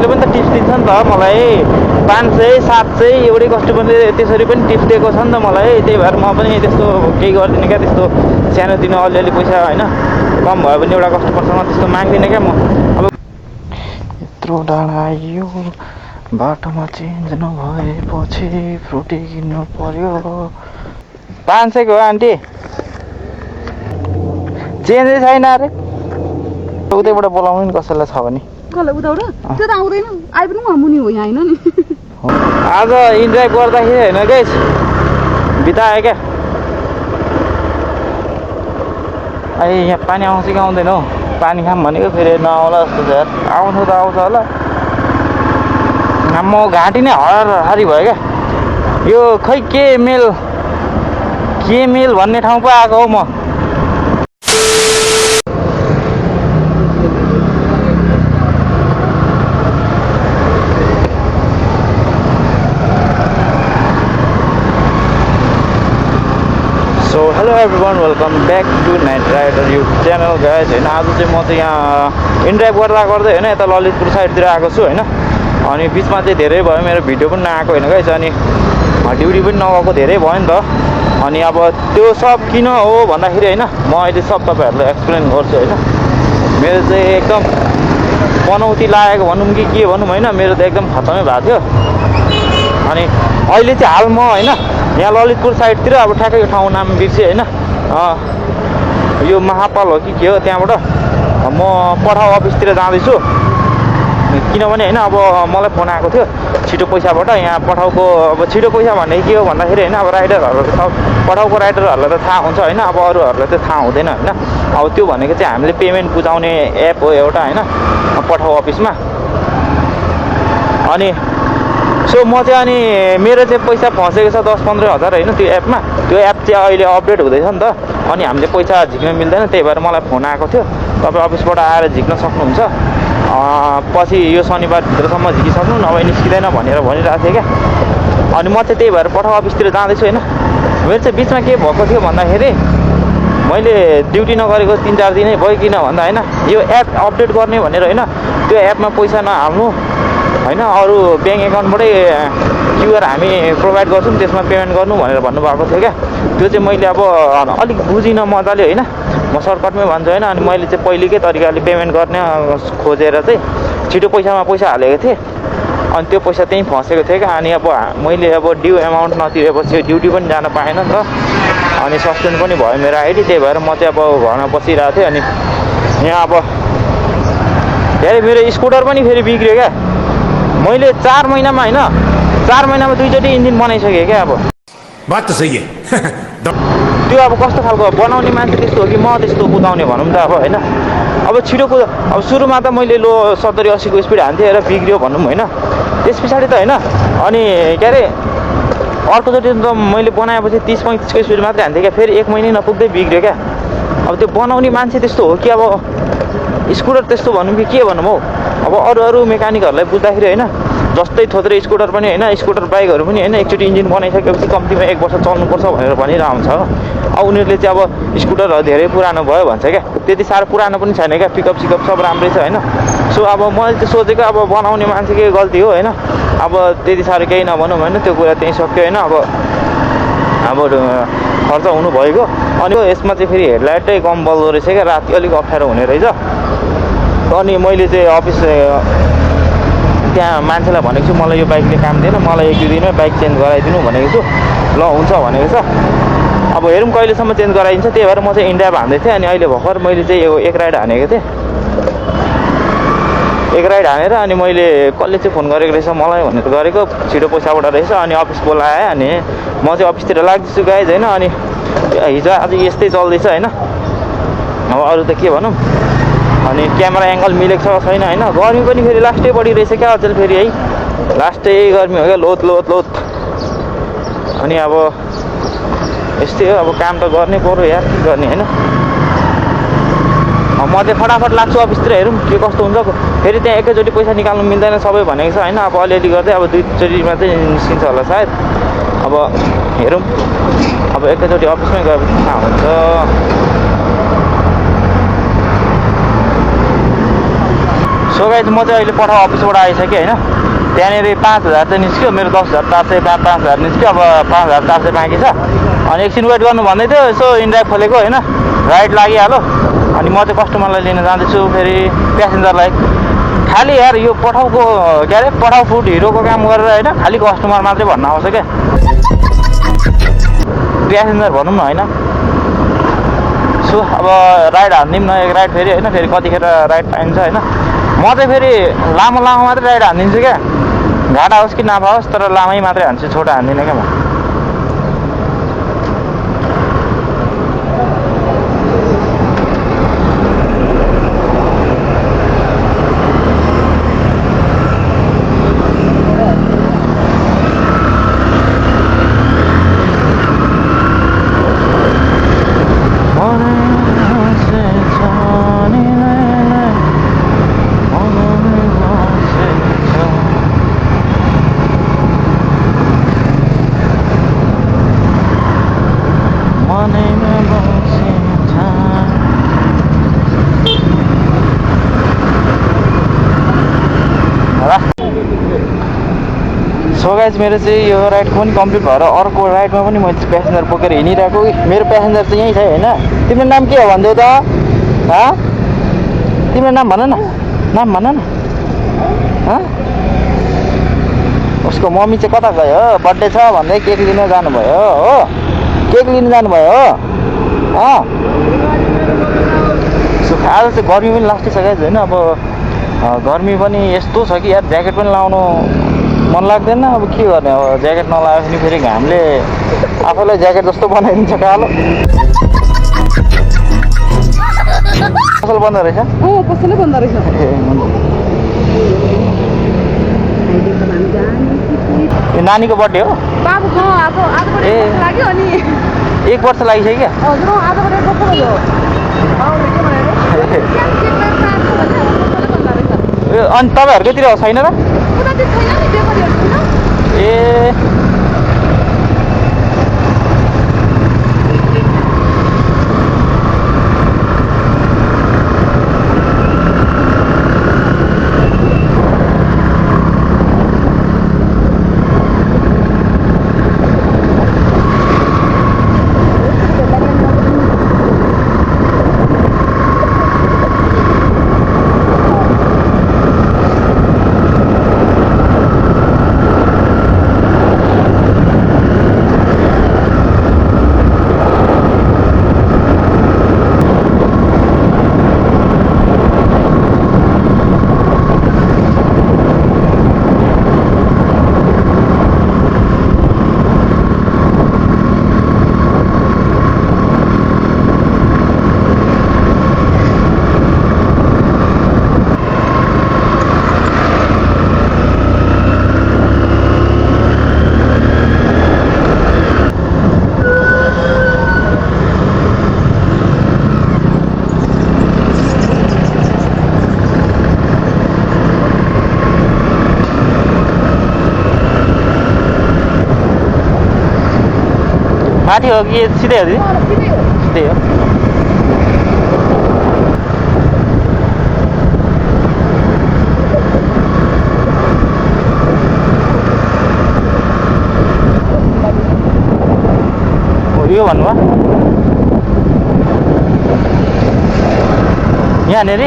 कस्टमरले पनि त टिप्स दिन्छ नि त मलाई 500 700 एउटै कस्टमरले त्यसरी पनि टिप्स दिएको छ नि त मलाई। त्यही भएर म पनि त्यस्तो केही गर्दिनँ क्या, त्यस्तो सानोतिनो अलिअलि पैसा होइन कम भयो भने एउटा कस्टमरसँग त्यस्तो माग्दिनँ क्या म। अब यत्रो डाँडा आइयो बाटोमा चेन्ज नभएपछि फ्रुटी किन्नु पर्यो। 500 को आन्टी चेन्जै छैन अरे। उतैबाट बोलाउनु नि कसैलाई छ भने। उताबाट त्यो त आउँदैन, आइपुग्नु मुनि हो यहाँ होइन नि। आज इन्जोय गर्दाखेरि होइन गाइस बितायो क्या। अहिले यहाँ पानी आउँछ कि आउँदैन हौ, पानी खाऊँ भनेको फेरि नआउला जस्तो छ यार। आउनु त आउँछ होला, म घाँटी नै हरारी भयो क्या। यो खै के मेल भन्ने ठाउँ पो आएको हौ म। So hello everyone, welcome back to night rider YouTube channel guys होइन। आज चाहिँ म चाहिँ यहाँ इन्ड्राइभ गर्दै होइन यता ललितपुर साइडतिर आएको छु होइन। अनि बिचमा चाहिँ धेरै भयो मेरो भिडियो पनि नआएको होइन गाइज। अनि ड्युटी पनि नगएको धेरै भयो नि त। अनि अब त्यो सब किन हो भन्दाखेरि होइन म अहिले सब तपाईँहरूलाई एक्सप्लेन गर्छु होइन। मेरो चाहिँ एकदम पनौती लागेको भनौँ कि के भनौँ होइन, मेरो त एकदम खतमै भएको थियो। अनि अहिले चाहिँ हाल म होइन यहाँ ललितपुर साइडतिर अब ठ्याक्कै यो ठाउँ नाम बिर्सेँ होइन, यो महापाल हो कि के हो, त्यहाँबाट म पठाउ अफिसतिर जाँदैछु। किनभने होइन अब मलाई फोन आएको थियो छिटो पैसाबाट यहाँ पठाउको। अब छिटो पैसा भन्ने के हो भन्दाखेरि होइन अब राइडरहरूलाई त सब पठाउको राइडरहरूलाई त थाहा हुन्छ होइन, अब अरूहरूलाई त थाहा हुँदैन होइन। अब त्यो भनेको चाहिँ हामीले पेमेन्ट बुझाउने एप हो एउटा होइन पठाउ अफिसमा। अनि सो म चाहिँ अनि मेरो चाहिँ पैसा फसेको छ 10-15 हजार होइन त्यो एपमा। त्यो एप चाहिँ अहिले अपडेट हुँदैछ नि त, अनि हामीले पैसा झिक्न मिल्दैन। त्यही भएर मलाई फोन आएको थियो तपाईँ अफिसबाट आएर झिक्न सक्नुहुन्छ, पछि यो शनिबारभित्रसम्म झिकिसक्नु नभए निस्किँदैन भनेर भनिरहेको थिएँ क्या। अनि म चाहिँ त्यही भएर पठाउ अफिसतिर जाँदैछु होइन। मेरो चाहिँ बिचमा के भएको थियो भन्दाखेरि मैले ड्युटी नगरेको 3-4 दिनै भयो। किन भन्दा होइन यो एप अपडेट गर्ने भनेर होइन त्यो एपमा पैसा नहाल्नु होइन, अरू ब्याङ्क एकाउन्टबाटै क्युआर हामी प्रोभाइड गर्छौँ त्यसमा पेमेन्ट गर्नु भनेर भन्नुभएको थियो क्या। त्यो चाहिँ मैले अब अलिक बुझिनँ मजाले होइन, म सर्टकटमै भन्छु होइन। अनि मैले चाहिँ पहिलेकै तरिकाले पेमेन्ट गर्ने खोजेर चाहिँ छिटो पैसामा पैसा हालेको थिएँ, अनि त्यो पैसा त्यहीँ फसेको थियो क्या। अनि अब मैले अब ड्यु एमाउन्ट नतिरेपछि ड्युटी पनि जान पाएन नि त, अनि सस्पेन्ड पनि भयो मेरो आइडी। त्यही भएर म चाहिँ अब घरमा बसिरहेको थिएँ। अनि यहाँ अब धेरै मेरो स्कुटर पनि फेरि बिग्रियो क्या। मैले 4 महिनामा होइन 4 महिनामा 2 चोटि इन्जिन बनाइसकेँ क्या। अब बात त सही है। त्यो अब कस्तो खालको बनाउने मान्छे त्यस्तो हो कि म त्यस्तो कुदाउने भनौँ त अब होइन। अब छिटो अब सुरुमा त मैले लो 70-80 को स्पिड हान्थेँ र बिग्रियो भनौँ होइन। त्यस पछाडि त होइन अनि के अरे अर्कोचोटि त मैले बनाएपछि 30-35 को स्पिड मात्रै हान्थेँ क्या। फेरि 1 महिनै नपुग्दै बिग्रियो क्या। अब त्यो बनाउने मान्छे त्यस्तो हो कि अब स्कुटर त्यस्तो भनौँ कि के भनौँ हौ। अब अरू मेकानिकहरूलाई बुझ्दाखेरि होइन जस्तै थोत्रे स्कुटर पनि होइन स्कुटर बाइकहरू पनि होइन एकचोटि इन्जिन बनाइसकेपछि कम्तीमा 1 वर्ष चल्नुपर्छ भनेर भनिरहेको हुन्छ हो। अब उनीहरूले चाहिँ अब स्कुटरहरू धेरै पुरानो भयो भन्छ क्या। त्यति साह्रो पुरानो पनि छैन क्या, पिकअप सिकअप सब राम्रै छ होइन। सो अब मैले चाहिँ सोचेको अब बनाउने मान्छेकै गल्ती हो होइन। अब त्यति साह्रो केही नभनौँ होइन, त्यो कुरा त्यहीँ सक्यो होइन। अब खर्च हुनु भएको। अनि यसमा चाहिँ फेरि हेडलाइटै कम बल्दो रहेछ क्या, राति अलिक अप्ठ्यारो हुने रहेछ। अनि मैले चाहिँ अफिस त्यहाँ मान्छेलाई भनेको छु मलाई यो बाइकले काम दिएन, मलाई 1-2 दिनमै बाइक चेन्ज गराइदिनु भनेको छु। ल हुन्छ भनेको छ। अब हेरौँ कहिलेसम्म चेन्ज गराइदिन्छ। त्यही भएर म चाहिँ इन्डिया हान्दै थिएँ। अनि अहिले भर्खर मैले चाहिँ यो एक राइड हानेको थिएँ। एक राइड हानेर अनि मैले कसले चाहिँ फोन गरेको रहेछ मलाई भनेर गरेको, छिटो पैसाबाट रहेछ। अनि अफिस बोलाएँ। अनि म चाहिँ अफिसतिर लाग्दैछु गाइज होइन। अनि हिजो आज यस्तै चल्दैछ होइन। अब अरू त के भनौँ। अनि क्यामेरा एङ्गल मिलेको छ छैन होइन। गर्मी पनि फेरि लास्टै बढी रहेछ क्या अचेल फेरि है, लास्टै गर्मी हो क्या, लोत। अनि अब यस्तै हो, अब काम त गर्नै पर्यो यार, के गर्ने होइन। म चाहिँ फटाफट लाग्छु अफिसतिर, हेरौँ के कस्तो हुन्छ। फेरि त्यहाँ एकैचोटि पैसा निकाल्नु मिल्दैन सबै भनेको छ होइन। अब अलिअलि गर्दै अब 2 चोटिमा चाहिँ निस्किन्छ होला सायद। अब हेरौँ, अब एकैचोटि अफिसमै गएपछि थाहा हुन्छ। सो गाइस म चाहिँ अहिले पठाउ अफिसबाट आइसकेँ होइन त्यहाँनिर 5000 चाहिँ निस्क्यो मेरो 10,400 5000 निस्क्यो अब 5400 बाँकी छ अनि एकछिन वेट गर्नु भन्दै थियो यसो इन्ड्राइभ खोलेको होइन राइड लागिहाल्यो अनि म चाहिँ कस्टमरलाई लिन जाँदैछु फेरि प्यासेन्जरलाई खालि यार यो पठाउको के अरे पठाउ फुड हिरोको काम गरेर होइन खालि कस्टमर मात्रै भन्न आउँछ क्या प्यासेन्जर भनौँ न होइन सो अब राइड हानिदिउँ न एक राइड फेरि होइन फेरि कतिखेर राइड पाइन्छ होइन म चाहिँ फेरि लामो मात्रै राइड हानिदिन्छु क्या घाटा होस् कि नाफा होस् तर लामै मात्रै हान्छु छोटो हान्दिनँ क्या म सो गाइस मेरो चाहिँ यो राइड पनि कम्प्लिट भएर अर्को राइडमा पनि मैले प्यासेन्जर बोकेर हिँडिरहेको मेरो प्यासेन्जर चाहिँ यहीँ छ होइन तिम्रो नाम के हो भनिदेऊ त तिम्रो नाम भन न उसको मम्मी चाहिँ कता गयो बर्थडे छ भन्दै केक लिन जानुभयो हो केक लिन जानुभयो हो सो आज चाहिँ गर्मी पनि लास्टै छ गाइस होइन अब गर्मी पनि यस्तो छ कि यार ज्याकेट पनि लाउनु मन लाग्दैन अब के गर्ने अब ज्याकेट नलायो भने फेरि घामले आफैलाई ज्याकेट जस्तो बनाइदिन्छ कालो पसल बन्द रहेछ पसलै बन्द रहेछ यो नानीको बर्थडे हो बाबुको आज लाग्यो अनि 1 वर्ष लागिसक्यो क्या हजुर आजबाट 1 वर्ष भयो अनि तपाईँहरूकोतिर छैन र ए माथि हो कि सिधै हो दिदी सिधै हो यो भन्नुभयो यहाँनिर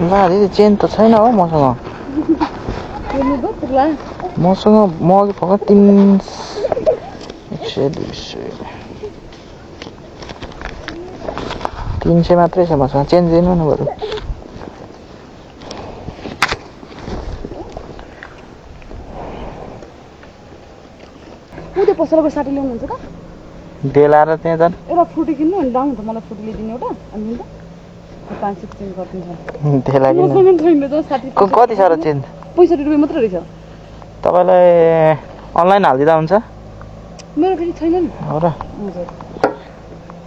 ला दिदी चेन त छैन हो मसँग मसँग म अघि फर्क 300 मात्रै छ मसँग चेन्ज दिनु न बरु पसलको साटी ल्याउनुहुन्छ त डेलाएर त्यहाँ जान एउटा फ्रुटी किन्नु अनि दाम त मलाई फ्रुटी ल्याइदिनु एउटा अनि त 500 चेन्ज गरिदिन्छ डेला किन्नु कति छ र चेन्ज 65 रुपैयाँ मात्र रहेछ तपाईलाई अनलाइन हालिदिँदा हुन्छ मेरो फेरि छैन नि हो र हजुर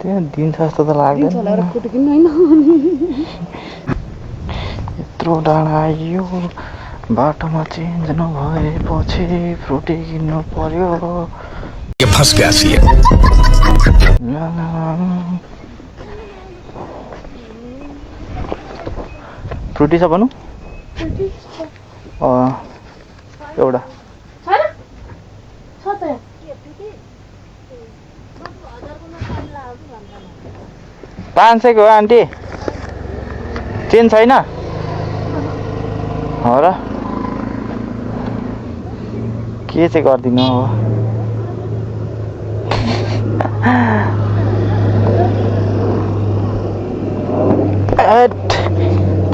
त्यहाँ दिन्छ जस्तो त लाग्दैन दिन्छ होला एउटा फ्रुटी किन्नु हैन यत्रो डाँडा आइयो बाटोमा चेन्ज नभएपछि फ्रुटी किन्नु पर्यो फंस गया सी फ्रुटी छ भनौँ एउटा 500 को हो आन्टी चेन छैन हो र के चाहिँ गर्दिनु हो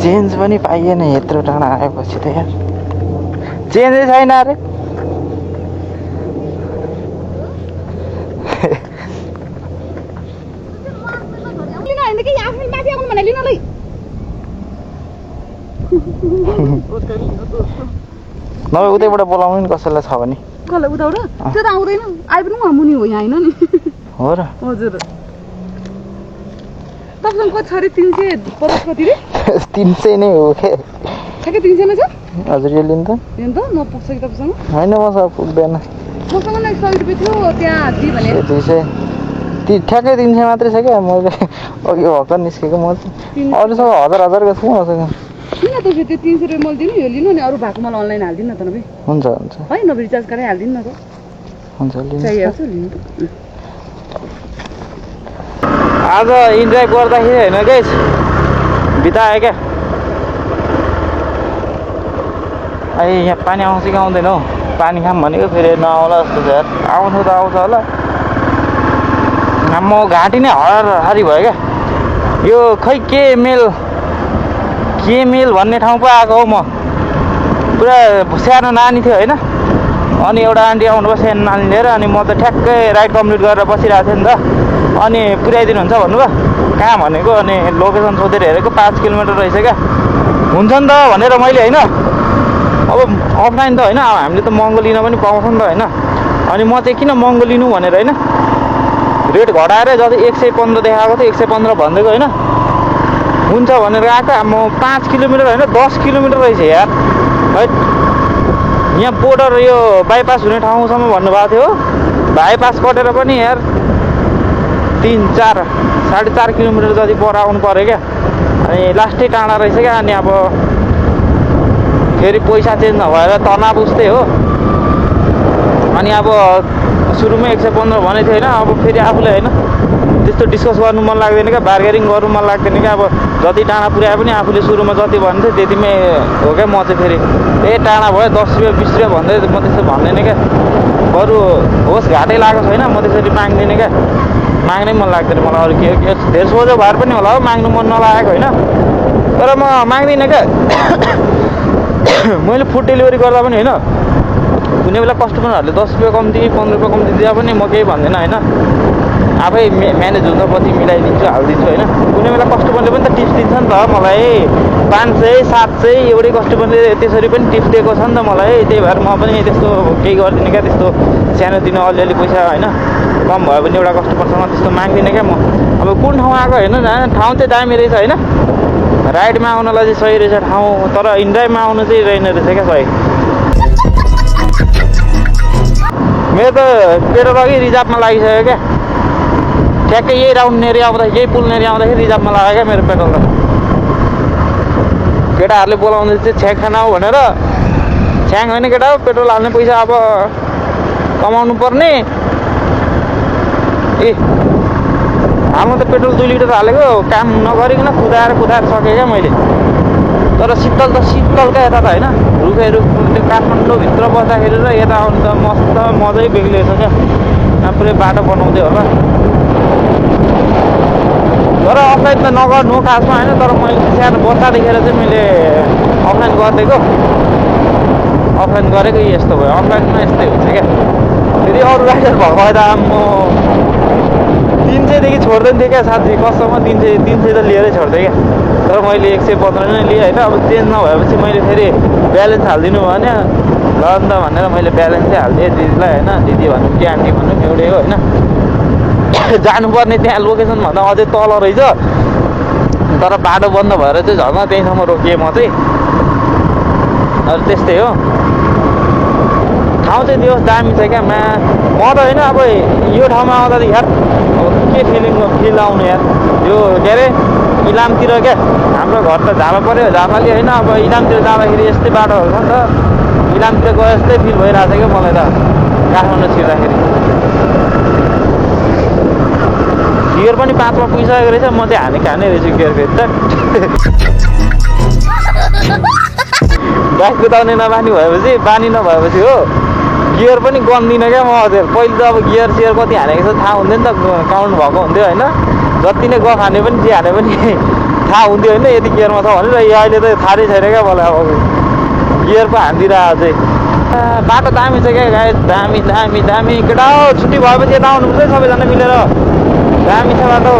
चेन्ज पनि पाइएन यत्रो टाढा आएपछि त यार चेन्जै छैन अरे नभए उतैबाट बोलाउनु नि कसैलाई छ भने कसलाई उताबाट त्यो त आउँदैन आइ पनि उहाँ मुनि हो यहाँ होइन नि हो र हजुर तपाईँसँग कति छ अरे 350 कति रे 300 नै हो के ठ्याक्कै 300 नै छ हजुर यो लिनु त हेर्नु त नपुग्छ कि तपाईँसँग होइन मसँग पुग्दैन मसँग नै 100 रुपियाँ थियो त्यहाँ दि भने 200 ठ्याक्कै 300 मात्रै छ क्या मैले अघि भर्खर निस्केको म चाहिँ अरूसँग हजार छु मसँग किन त फेरि त्यो 300 रुपियाँ मैले दिनु यो लिनु अनि अरू भएको मलाई अनलाइन हालिदिनु न त नभए हुन्छ हुन्छ है नभए रिचार्ज गरेर हालिदिनु न त हुन्छ लिनु चाहिएको छ लिनु त आज इन्जोय गर्दाखेरि होइन गाइस बितायो क्या अहिले यहाँ पानी आउँछ कि आउँदैन हौ पानी खाऊँ भनेको फेरि नआउला जस्तो छ यार आउनु त आउँछ होला म घाँटी नै हरारी भयो क्या यो खै के मेल भन्ने ठाउँ पो आएको हौ म पुरा सानो नानी थियो होइन अनि एउटा आन्टी आउनुभयो सानो नानी लिएर अनि म त ठ्याक्कै राइड कम्प्लिट गरेर बसिरहेको थिएँ नि त अनि पुर्याइदिनुहुन्छ भन्नुभयो कहाँ भनेको अनि लोकेसन सोधेर हेरेको 5 किलोमिटर रहेछ क्या हुन्छ नि त भनेर मैले होइन अब अफलाइन त होइन अब हामीले त महँगो लिन पनि पाउँछ नि त होइन अनि म चाहिँ किन महँगो लिनु भनेर होइन रेट घटाएर जति 115 देखाएको थियो 115 भनिदिएको होइन हुन्छ भनेर आएको म 5 किलोमिटर होइन 10 किलोमिटर रहेछ यार है यहाँ बोर्डर यो बाइपास हुने ठाउँसम्म भन्नुभएको थियो बाइपास कटेर पनि यार 3-4 किलोमिटर जति पर आउनु पऱ्यो क्या अनि लास्टै टाढा रहेछ क्या अनि अब फेरि पैसा चेन्ज नभएर तनाव उस्तै हो अनि अब सुरुमै 115 भनेको थियो होइन अब फेरि आफूले होइन त्यस्तो डिस्कस गर्नु मन लाग्दैन क्या बार्गेनिङ गर्नु मन लाग्दैन क्या अब जति टाढा पुर्याए पनि आफूले सुरुमा जति भन्थ्यो त्यतिमै हो क्या म चाहिँ फेरि टाढा भयो 10 रुपियाँ 20 रुपियाँ भन्दै म त्यस्तो भन्दैन क्या बरु होस् घाटै लागेको छैन म त्यसरी माग्दिनँ क्या माग्नै मन लाग्दैन मलाई अरू के धेरै सोझो भएर पनि होला हो माग्नु मन नलागेको होइन तर म माग्दिनँ क्या मैले फुड डेलिभरी गर्दा पनि होइन कुनै बेला कस्टमरहरूले 10 रुपियाँ कम्ती 15 रुपियाँ कम्ती दिँदा पनि म केही भन्दिनँ होइन आफै म्यानेज हुन्छ पछि मिलाइदिन्छु हालिदिन्छु होइन कुनै बेला कस्टमरले पनि त टिप्स दिन्छ नि त मलाई 500-700 एउटै कस्टमरले त्यसरी पनि टिप्स दिएको छ नि त मलाई त्यही भएर म पनि त्यस्तो केही गर्दिनँ क्या त्यस्तो सानोतिनो अलिअलि पैसा होइन कम भयो भने एउटा कस्टमरसँग त्यस्तो माग्दिनँ क्या म अब कुन ठाउँ आएको होइन ठाउँ चाहिँ दामी रहेछ होइन राइडमा आउनलाई चाहिँ सही रहेछ ठाउँ तर इन्ड्राइभमा आउनु चाहिँ रहेन रहेछ क्या सही मेरो त पेट्रोल अघि रिजर्भमा लागिसक्यो क्या ठ्याक्कै यही राउन्ड नेरी आउँदाखेरि यही पुल नेरी आउँदाखेरि रिजर्भमा लाग्यो क्या मेरो पेट्रोल त केटाहरूले बोलाउँदै चाहिँ छ्याङ खाना हो भनेर छ्याङ होइन केटा हो पेट्रोल हाल्ने पैसा अब कमाउनु पर्ने हाल्नु त पेट्रोल 2 लिटर हालेको काम नगरिकन कुदाएर सकेँ क्या मैले तर शीतल क्या यता त होइन रुखहरू त्यो काठमाडौँभित्र बस्दाखेरि र यता आउनु त मस्त मजै बेग्लै छ क्या यहाँ पुरै बाटो बनाउँदै होला तर अफलाइन त नगर्नु खासमा होइन तर मैले सानो बच्चा देखेर चाहिँ मैले अफलाइन गरिदिएको अफलाइन गरेको यस्तो भयो अफलाइनमा यस्तै हुन्छ क्या फेरि अरू राइडर भएको भए त म 300 देखि छोड्दैन थिएँ क्या साथी कसम्म 300 त लिएरै छोड्थेँ क्या तर मैले 115 नै लिएँ होइन अब चेन्ज नभएपछि मैले फेरि ब्यालेन्स हालिदिनु भने ल नि त भनेर मैले ब्यालेन्सै हालिदिएँ दिदीलाई होइन दिदी भनौँ कि आन्टी भनौँ एउटै हो होइन जानुपर्ने त्यहाँ लोकेसनभन्दा अझै तल रहेछ तर बाटो बन्द भएर चाहिँ झर्न त्यहीँसम्म रोकिएँ म चाहिँ अरू त्यस्तै हो ठाउँ चाहिँ दियोस् दामी छ क्या म त होइन अब यो ठाउँमा आउँदा त यार अब के फिल आउने यार यो के अरे इलामतिर क्या हाम्रो घर त झापा पऱ्यो झापाली होइन अब इलामतिर जाँदाखेरि यस्तै बाटोहरू छ नि त इलामतिर गए जस्तै फिल भइरहेको छ क्या मलाई त काठमाडौँ छिर्दाखेरि गियर पनि 5 मा पुगिसकेको रहेछ म चाहिँ खाने रहेछु गियर फेरि त बाइक कुदाउने नबानी भएपछि बानी नभएपछि हो गियर पनि गन्दिनँ क्या म हजुर पहिले त अब गियर सियर कति हानेको छ थाहा हुन्थ्यो नि त काउन्ट भएको हुन्थ्यो होइन जति नै गफ हाने पनि जे हाने पनि थाहा हुन्थ्यो होइन यति गियरमा छ भनेर अहिले त थाहै छैन क्या मलाई अब गियर पो हानिदिरहेको चाहिँ बाटो दामी छ क्या गाई दामी दामी दामी केटा हो छुट्टी भएपछि यता आउनुपर्छ है सबैजना मिलेर दामी छ बाटो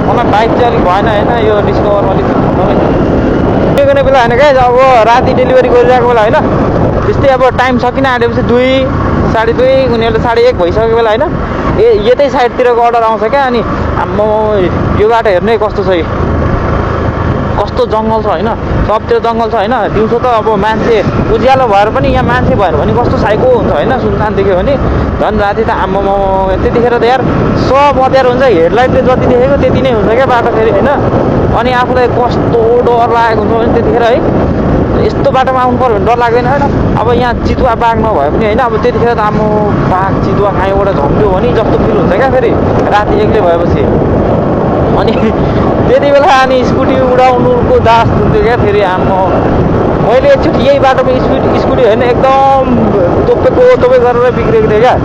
मलाई बाइक चाहिँ अलिक भएन होइन यो डिस्कभरमा अलिक के गर्ने बेला होइन क्या अब राति डेलिभरी गरिरहेको बेला होइन त्यस्तै अब टाइम सकिन आँटेपछि 2 साढे 2 उनीहरूले 1:30 भइसकेको बेला होइन यतै साइडतिरको अर्डर आउँछ क्या अनि आम्मा यो बाटो हेर्नु कस्तो छ कस्तो जङ्गल छ होइन सबतिर जङ्गल छ होइन दिउँसो त अब मान्छे उज्यालो भएर पनि यहाँ मान्छे भएर पनि कस्तो साइको हुन्छ होइन सुनसान देख्यो भने झन् राति त आम्मा त्यतिखेर त यार सब अँध्यारो हुन्छ हेडलाइटले जति देखेको त्यति नै हुन्छ क्या बाटो फेरि होइन अनि आफूलाई कस्तो डर लागेको हुन्छ भने त्यतिखेर है यस्तो बाटोमा आउनु पर्यो भने डर लाग्दैन होइन अब यहाँ चितुवा बाघ नभए पनि होइन अब त्यतिखेर त आम्मा बाघ चितुवा कहीँबाट झम्ट्यो भने जस्तो फिल हुन्छ क्या फेरि राति एक्लै भएपछि अनि त्यति बेला अनि स्कुटी उडाउनुको दास हुन्थ्यो क्या फेरि आम्मा मैले एकचोटि यही बाटोमा स्कुटी होइन एकदम तोपेको गरेर बिग्रेको थिएँ क्या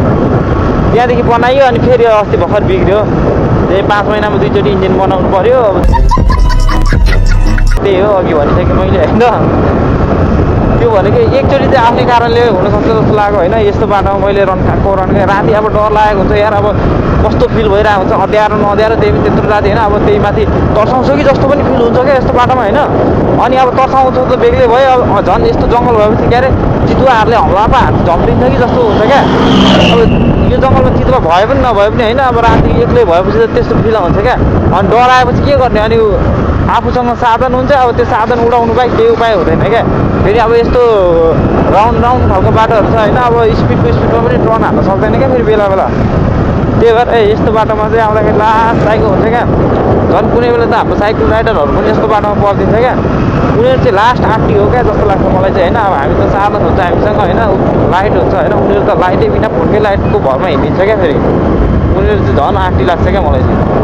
त्यहाँदेखि बनाइयो अनि फेरि अस्ति भर्खर बिग्रियो त्यही 5 महिनामा 2 चोटि इन्जिन बनाउनु पर्यो अब त्यही हो अघि भनिसकेँ मैले होइन त्यो भनेको एकचोटि चाहिँ आफ्नै कारणले हुनसक्छ जस्तो लाग्यो होइन यस्तो बाटोमा मैले रन खाएको राति अब डर लागेको हुन्छ यार अब कस्तो फिल भइरहेको हुन्छ अँध्यारो नअँध्यारो त्यही त्यत्रो राति होइन अब त्यही माथि तर्साउँछ कि जस्तो पनि फिल हुन्छ क्या यस्तो बाटोमा होइन अनि अब तर्साउँछ त बेग्लै भयो अब झन् यस्तो जङ्गल भएपछि के अरे चितुवाहरूले हमला पो हात झम्टिन्छ कि जस्तो हुन्छ क्या अब यो जङ्गलमा चितुवा भए पनि नभए पनि होइन अब राति एक्लै भएपछि त त्यस्तो फिल हुन्छ क्या अनि डर आएपछि के गर्ने अनि आफूसँग साधन हुन्छ अब त्यो साधन उडाउनु बाहेक केही उपाय हुँदैन क्या फेरि अब यस्तो राउन्ड खालको बाटोहरू छ होइन अब स्पिडमा पनि टर्न हाल्न सक्दैन क्या फेरि बेला त्यही भएर यस्तो बाटोमा चाहिँ आउँदाखेरि लास्ट साइकल हुन्छ क्या झन् कुनै बेला त हाम्रो साइकल राइडरहरू पनि यस्तो बाटोमा पर्दिन्छ क्या उनीहरू चाहिँ लास्ट आँटी हो क्या जस्तो लाग्छ मलाई चाहिँ होइन अब हामी त साधन हुन्छ हामीसँग होइन लाइट हुन्छ होइन उनीहरू त लाइटै बिना फुर्कै लाइटको भरमा हिँडिन्छ क्या फेरि उनीहरू चाहिँ झन् आँटी लाग्छ क्या मलाई चाहिँ